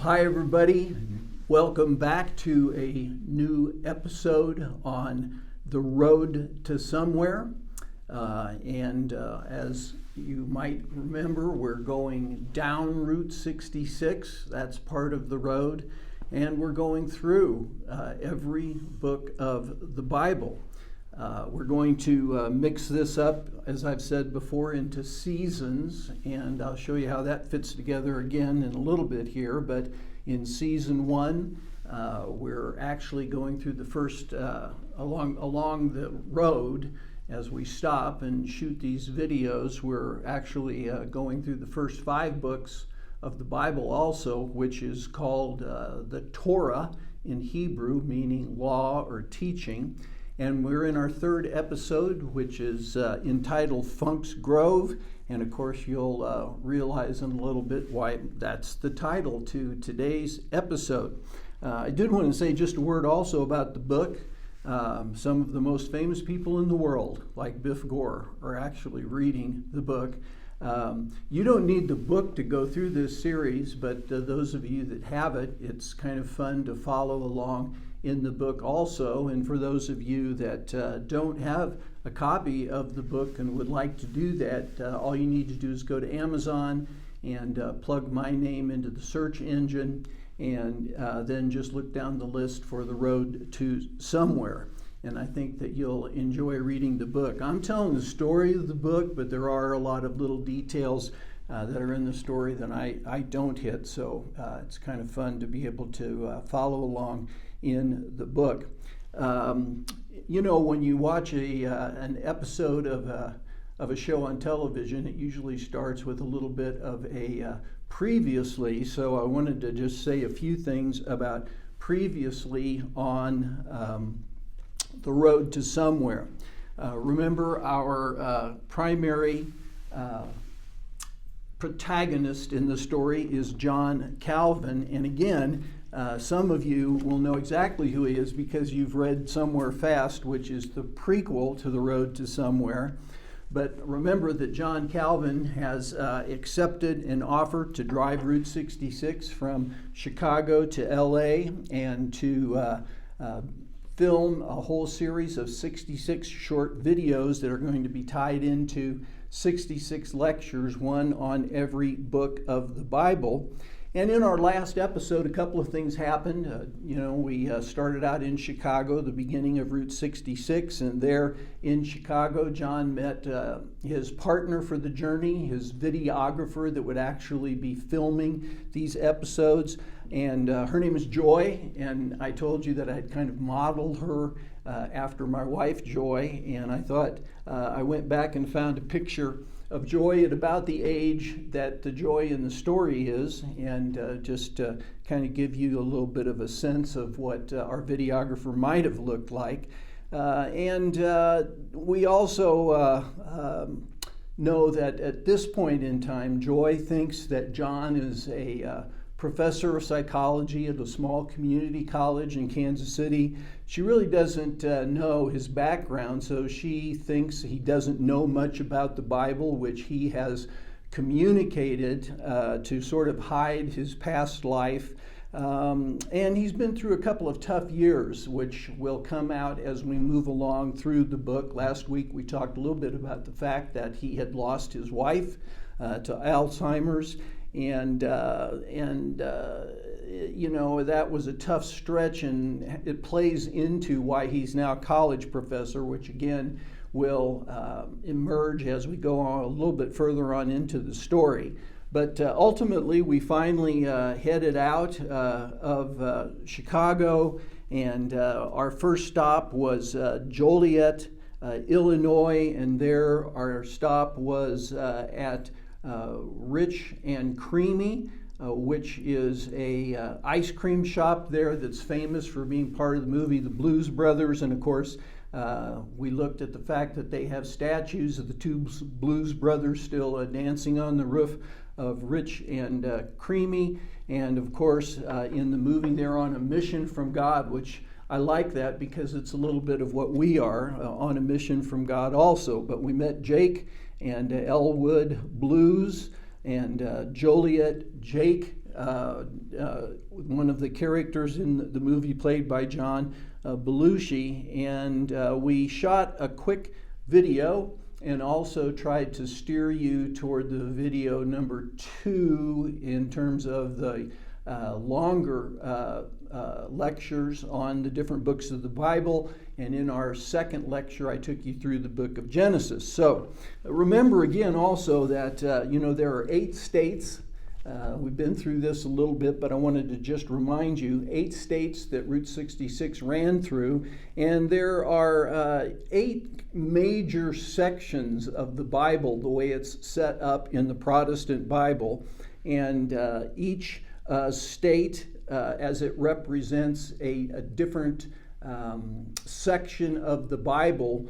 Hi everybody, welcome back to a new episode on the road to somewhere. As you might remember, we're going down Route 66, that's part of the road, and we're going through every book of the Bible. We're going to mix this up, as I've said before, into seasons, and I'll show you how that fits together again in a little bit here. But in Season 1, we're actually going through the first, along the road as we stop and shoot these videos. We're actually going through the first 5 books of the Bible also, which is called the Torah in Hebrew, meaning law or teaching. And we're in our 3rd episode, which is entitled Funk's Grove. And of course, you'll realize in a little bit why that's the title to today's episode. I did want to say just a word also about the book. Some of the most famous people in the world, like Biff Gore, are actually reading the book. You don't need the book to go through this series, but those of you that have it, it's kind of fun to follow along in the book also. And for those of you that don't have a copy of the book and would like to do that, all you need to do is go to Amazon and plug my name into the search engine, and then just look down the list for The Road to Somewhere. And I think that you'll enjoy reading the book. I'm telling the story of the book, but there are a lot of little details that are in the story that I don't hit. So it's kind of fun to be able to follow along in the book. You know, when you watch an episode of a show on television, it usually starts with a little bit of a previously. So I wanted to just say a few things about previously on The Road to Somewhere. Remember, our primary protagonist in the story is John Calvin, and again, some of you will know exactly who he is because you've read Somewhere Fast, which is the prequel to The Road to Somewhere. But remember that John Calvin has accepted an offer to drive Route 66 from Chicago to LA and to film a whole series of 66 short videos that are going to be tied into 66 lectures, one on every book of the Bible. And in our last episode, a couple of things happened. We started out in Chicago, the beginning of Route 66, and there in Chicago, John met his partner for the journey, his videographer that would actually be filming these episodes. And her name is Joy, and I told you that I had kind of modeled her after my wife, Joy, and I thought I went back and found a picture of Joy at about the age that the Joy in the story is, and just to kind of give you a little bit of a sense of what our videographer might have looked like. We also know that at this point in time, Joy thinks that John is a professor of psychology at a small community college in Kansas City. She really doesn't know his background, so she thinks he doesn't know much about the Bible, which he has communicated to sort of hide his past life. And he's been through a couple of tough years, which will come out as we move along through the book. Last week we talked a little bit about the fact that he had lost his wife to Alzheimer's. And that was a tough stretch, and it plays into why he's now a college professor, which again will emerge as we go on a little bit further on into the story. But ultimately, we finally headed out of Chicago, and our first stop was Joliet, Illinois, and there our stop was at Rich and Creamy, which is a ice cream shop there that's famous for being part of the movie The Blues Brothers. And of course, we looked at the fact that they have statues of the 2 Blues Brothers still dancing on the roof of Rich and Creamy. And of course, in the movie, they're on a mission from God, which I like that because it's a little bit of what we are, on a mission from God also. But we met Jake and Elwood Blues and Joliet Jake one of the characters in the movie played by John Belushi, and we shot a quick video and also tried to steer you toward the video number 2 in terms of the longer lectures on the different books of the Bible. And in our second lecture, I took you through the book of Genesis. So remember again also that, there are 8 states. We've been through this a little bit, but I wanted to just remind you, 8 states that Route 66 ran through, and there are 8 major sections of the Bible, the way it's set up in the Protestant Bible, and each state, as it represents a different section of the Bible,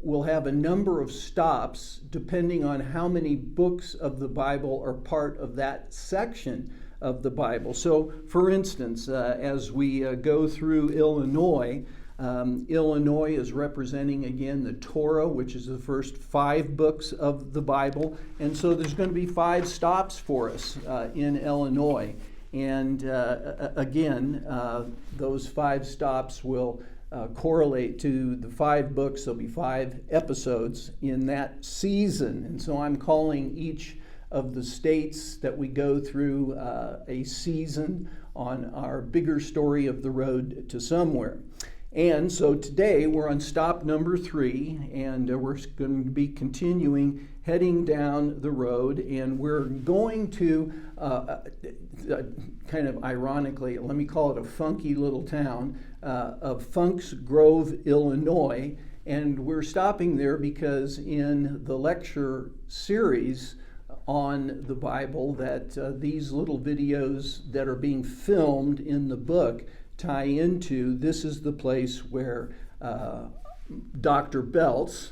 will have a number of stops depending on how many books of the Bible are part of that section of the Bible. So, for instance, as we go through Illinois, Illinois is representing again the Torah, which is the first 5 books of the Bible, and so there's going to be 5 stops for us in Illinois. And again, those 5 stops will correlate to the 5 books. There'll be 5 episodes in that season. And so I'm calling each of the states that we go through a season on our bigger story of the road to somewhere. And so today we're on stop number 3, and we're going to be continuing heading down the road, and we're going to kind of ironically, let me call it a funky little town of Funks Grove, Illinois, and we're stopping there because in the lecture series on the Bible that these little videos that are being filmed in the book tie into. This is the place where Dr. Beltz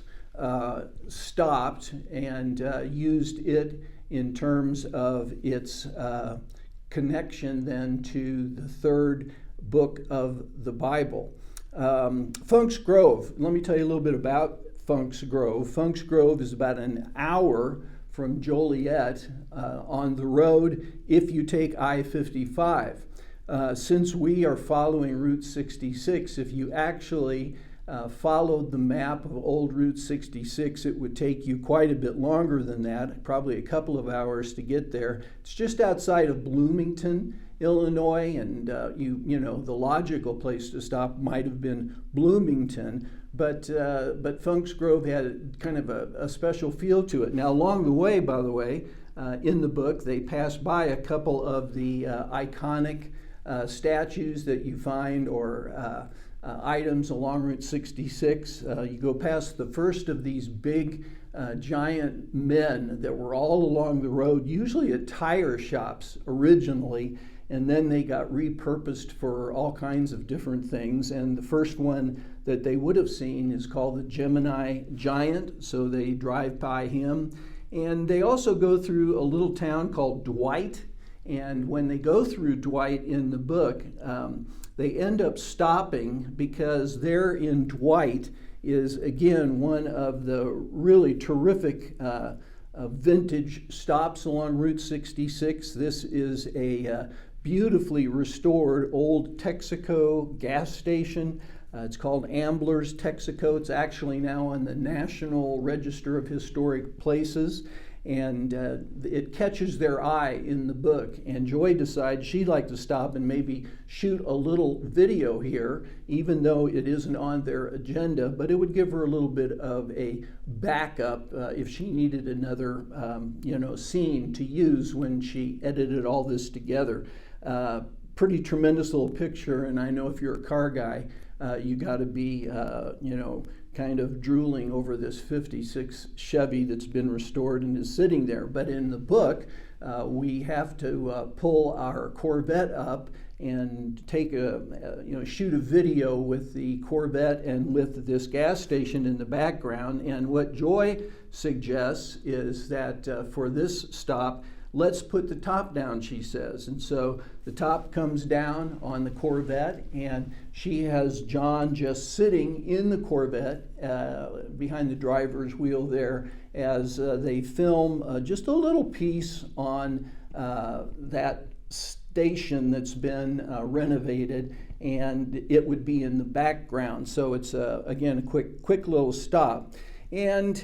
stopped and used it in terms of its connection then to the 3rd book of the Bible. Funks Grove, let me tell you a little bit about Funks Grove. Funks Grove is about an hour from Joliet on the road if you take I-55. Since we are following Route 66, if you actually followed the map of old Route 66, it would take you quite a bit longer than that, probably a couple of hours to get there. It's just outside of Bloomington, Illinois, and the logical place to stop might have been Bloomington, but Funks Grove had kind of a special feel to it. Now, along the way, by the way, in the book, they pass by a couple of the iconic statues that you find or items along Route 66. You go past the first of these big giant men that were all along the road, usually at tire shops originally, and then they got repurposed for all kinds of different things. And the first one that they would have seen is called the Gemini Giant, so they drive by him. And they also go through a little town called Dwight. And when they go through Dwight in the book, they end up stopping because there in Dwight is, again, one of the really terrific vintage stops along Route 66. This is a beautifully restored old Texaco gas station. It's called Ambler's Texaco. It's actually now on the National Register of Historic Places. And it catches their eye in the book. And Joy decides she'd like to stop and maybe shoot a little video here, even though it isn't on their agenda, but it would give her a little bit of a backup if she needed another scene to use when she edited all this together. Pretty tremendous little picture, and I know if you're a car guy, you got to be, kind of drooling over this 56 Chevy that's been restored and is sitting there. But in the book, we have to pull our Corvette up and take shoot a video with the Corvette and with this gas station in the background. And what Joy suggests is that for this stop, let's put the top down, she says. And so the top comes down on the Corvette, and she has John just sitting in the Corvette behind the driver's wheel there as they film just a little piece on that station that's been renovated, and it would be in the background. So it's again a quick little stop. And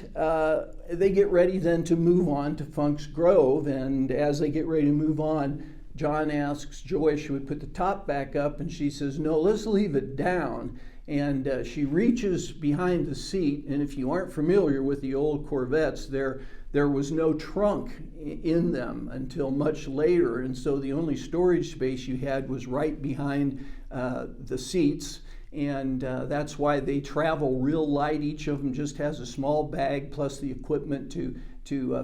they get ready then to move on to Funk's Grove, and as they get ready to move on, John asks Joy if she would put the top back up, and she says, no, let's leave it down. And she reaches behind the seat, and if you aren't familiar with the old Corvettes, there was no trunk in them until much later, and so the only storage space you had was right behind the seats. And that's why they travel real light. Each of them just has a small bag plus the equipment to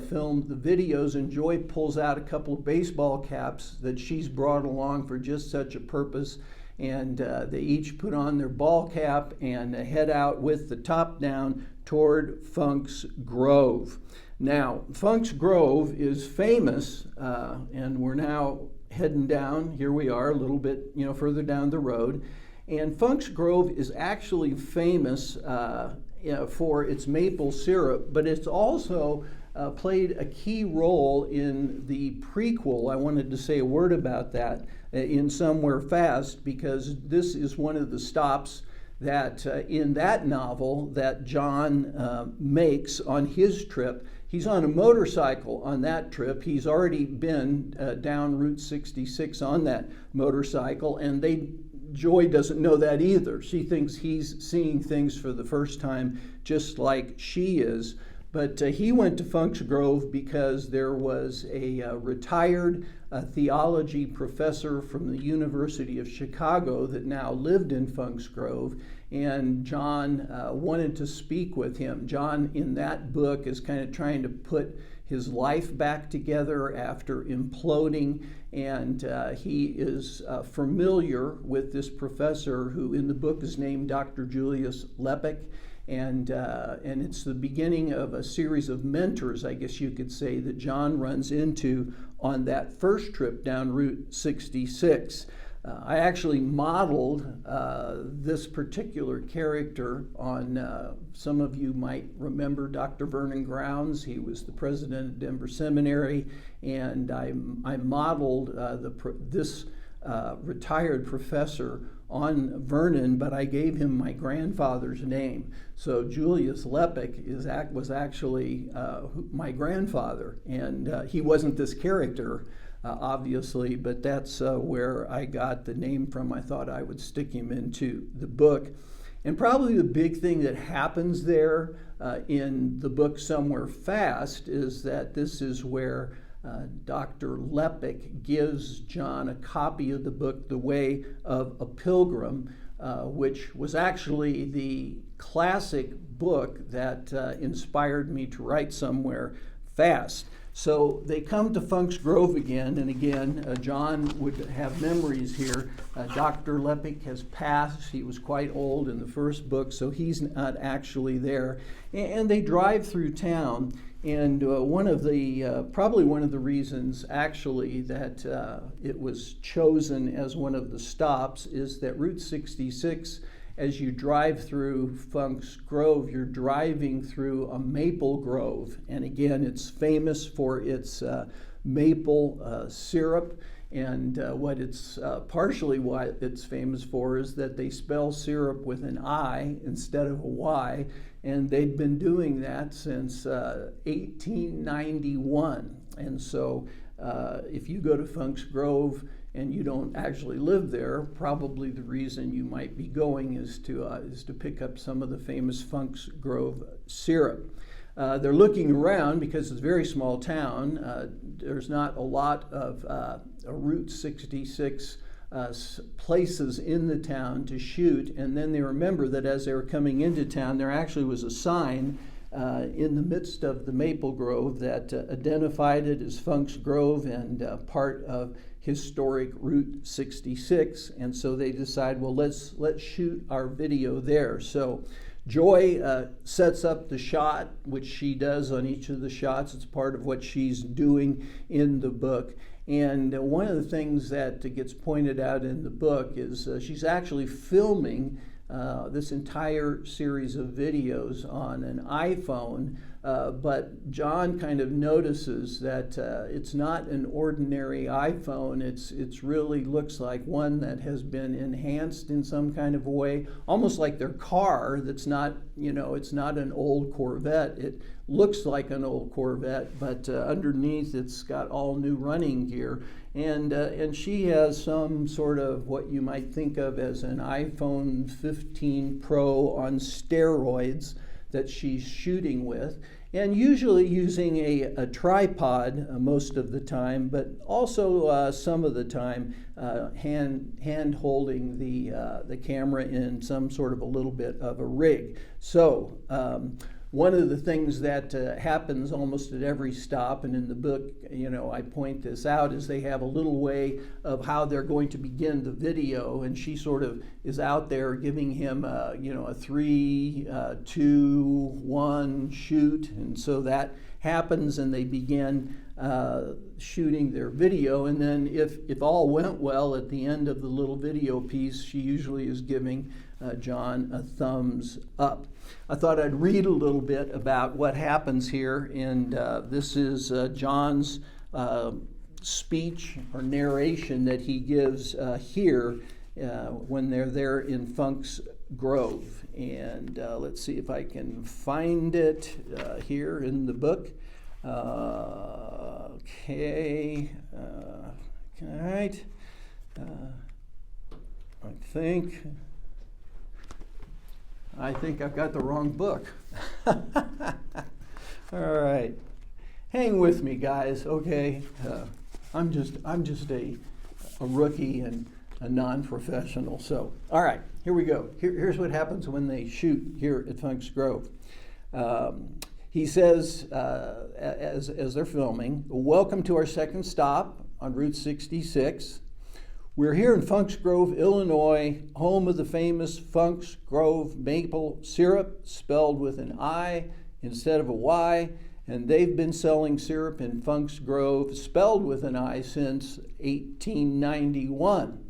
film the videos. And Joy pulls out a couple of baseball caps that she's brought along for just such a purpose. And they each put on their ball cap and head out with the top down toward Funk's Grove. Now, Funk's Grove is famous, and we're now heading down. Here we are, a little bit, further down the road. And Funk's Grove is actually famous for its maple syrup, but it's also played a key role in the prequel. I wanted to say a word about that in Somewhere Fast, because this is one of the stops that in that novel that John makes on his trip. He's on a motorcycle on that trip. He's already been down Route 66 on that motorcycle, and Joy doesn't know that either. She thinks he's seeing things for the first time, just like she is. But he went to Funk's Grove because there was a retired theology professor from the University of Chicago that now lived in Funk's Grove, and John wanted to speak with him. John, in that book, is kind of trying to put his life back together after imploding, and he is familiar with this professor who in the book is named Dr. Julius Lepek, and it's the beginning of a series of mentors, I guess you could say, that John runs into on that first trip down Route 66. I actually modeled this particular character on, some of you might remember Dr. Vernon Grounds. He was the president of Denver Seminary, and I modeled this retired professor on Vernon, but I gave him my grandfather's name. So Julius Lepek was actually my grandfather, and he wasn't this character, obviously, but that's where I got the name from. I thought I would stick him into the book. And probably the big thing that happens there in the book Somewhere Fast is that this is where Dr. Lepek gives John a copy of the book The Way of a Pilgrim, which was actually the classic book that inspired me to write Somewhere Fast. So they come to Funk's Grove again, and again, John would have memories here. Dr. Lepek has passed. He was quite old in the first book, so he's not actually there. And they drive through town, and probably one of the reasons actually that it was chosen as one of the stops is that Route 66, as you drive through Funk's Grove, you're driving through a maple grove. And again, it's famous for its maple syrup. And partially what it's famous for is that they spell syrup with an I instead of a Y. And they'd been doing that since 1891. And so if you go to Funk's Grove and you don't actually live there, probably the reason you might be going is to pick up some of the famous Funk's Grove syrup. They're looking around because it's a very small town. There's not a lot of Route 66 places in the town to shoot, and then they remember that as they were coming into town, there actually was a sign in the midst of the maple grove that identified it as Funk's Grove and part of historic Route 66, and so they decide, well, let's shoot our video there. So Joy sets up the shot, which she does on each of the shots. It's part of what she's doing in the book. And one of the things that gets pointed out in the book is she's actually filming this entire series of videos on an iPhone, but John kind of notices that it's not an ordinary iPhone. It's really looks like one that has been enhanced in some kind of a way, almost like their car. That's not, it's not an old Corvette. It looks like an old Corvette, but underneath it's got all new running gear. And she has some sort of what you might think of as an iPhone 15 Pro on steroids that she's shooting with, and usually using a tripod most of the time, but also some of the time hand holding the camera in some sort of a little bit of a rig. So one of the things that happens almost at every stop, and in the book, I point this out, is they have a little way of how they're going to begin the video, and she sort of is out there giving him, a 3, 2, 1 shoot, and so that happens, and they begin shooting their video, and then if all went well at the end of the little video piece, she usually is giving John a thumbs up. I thought I'd read a little bit about what happens here, and this is John's speech or narration that he gives here when they're there in Funk's Grove. And let's see if I can find it here in the book. Okay, all right, I think I've got the wrong book. All right, hang with me, guys. Okay, I'm just a rookie and a non-professional. So, all right, here we go. Here's what happens when they shoot here at Funk's Grove. He says, as they're filming, "Welcome to our second stop on Route 66. We're here in Funk's Grove, Illinois, home of the famous Funk's Grove maple syrup, spelled with an I instead of a Y, and they've been selling syrup in Funk's Grove, spelled with an I, since 1891.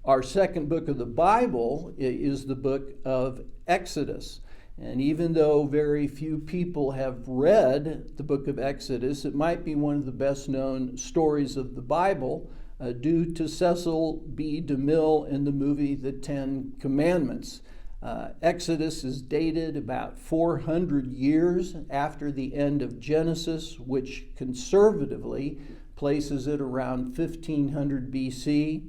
Our second book of the Bible is the book of Exodus. And even though very few people have read the book of Exodus, it might be one of the best known stories of the Bible, due to Cecil B. DeMille in the movie The Ten Commandments. Exodus is dated about 400 years after the end of Genesis, which conservatively places it around 1500 BC.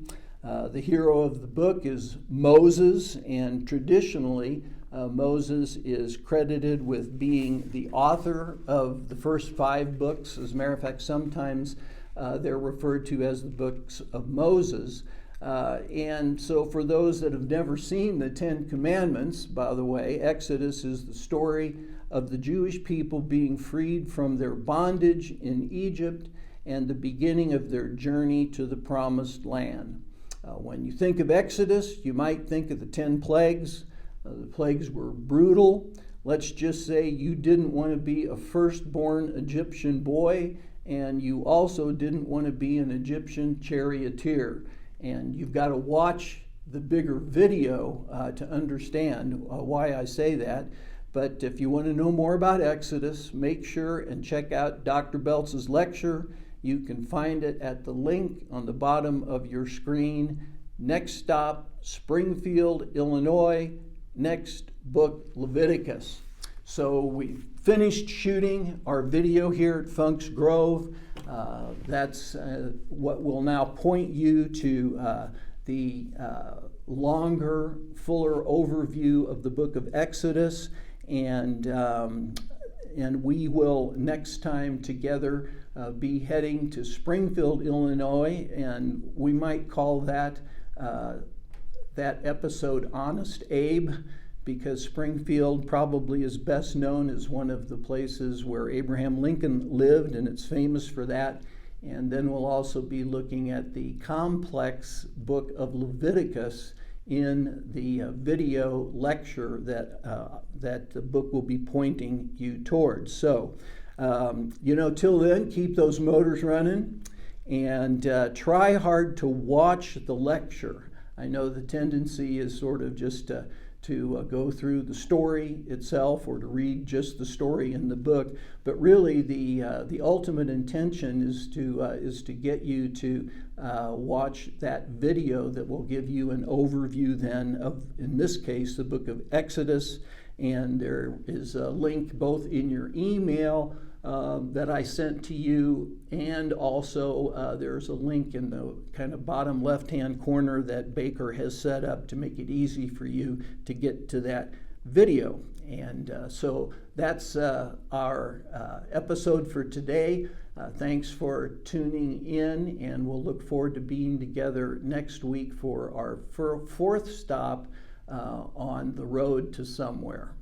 The hero of the book is Moses, and traditionally Moses is credited with being the author of the first 5 books. As a matter of fact, sometimes they're referred to as the books of Moses. And so for those that have never seen the Ten Commandments, by the way, Exodus is the story of the Jewish people being freed from their bondage in Egypt and the beginning of their journey to the Promised Land. When you think of Exodus, you might think of the 10 plagues. The plagues were brutal. Let's just say you didn't want to be a firstborn Egyptian boy, and you also didn't want to be an Egyptian charioteer. And you've got to watch the bigger video to understand why I say that. But if you want to know more about Exodus, make sure and check out Dr. Beltz's lecture. You can find it at the link on the bottom of your screen. Next stop, Springfield, Illinois. Next book, Leviticus. So we finished shooting our video here at Funk's Grove. That's what will now point you to the longer, fuller overview of the book of Exodus, and we will next time together be heading to Springfield, Illinois, and we might call that episode Honest Abe, because Springfield probably is best known as one of the places where Abraham Lincoln lived, and it's famous for that. And then we'll also be looking at the complex book of Leviticus in the video lecture that the book will be pointing you towards. So, till then, keep those motors running and try hard to watch the lecture. I know the tendency is sort of just to to go through the story itself or to read just the story in the book, but really the ultimate intention is to get you to watch that video that will give you an overview then of, in this case, the book of Exodus. And there is a link both in your email that I sent to you, and also there's a link in the kind of bottom left-hand corner that Baker has set up to make it easy for you to get to that video. And so that's our episode for today. Thanks for tuning in, and we'll look forward to being together next week for our fourth stop on the road to somewhere.